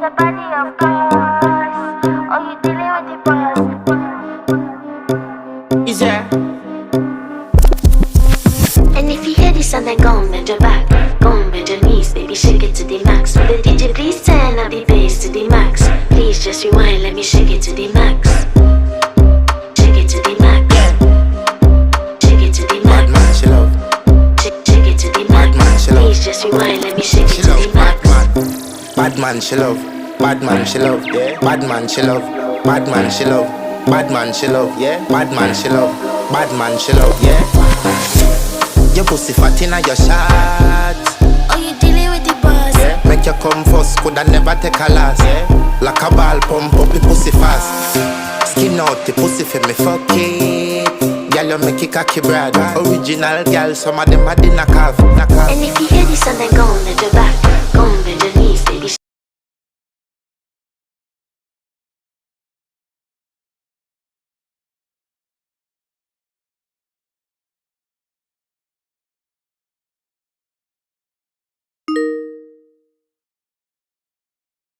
your body, of course. Oh, you dealing with the boss. Is there? And if you hear this and then go and bend your back, go and bend your knees, baby, shake it to the max. Will the DJ please turn up the bass to the max? Please just rewind, let me shake it to the max. Shake it to the max. Shake it to the Bad max. man, she love. Shake it to the Bad man, max. she love. Please just rewind, let me shake it She to love. the Bad max. man. Bad man, she love. Bad man, she love. Yeah. Bad man, she love. Bad man, she love. Bad man, she love. Yeah. Bad man, she love. Bad man, she love. Yeah. Your pussy fat inna your shot. Oh, you dealing with the boss? Yeah. Make you come first, coulda never take a last. Yeah. Like a ball pump up the pussy fast. Skin out the pussy for me fuck it. Girl, you make it cocky brad. Original girl, some of them a dinner calf. And if you hear this and then go and bend your back,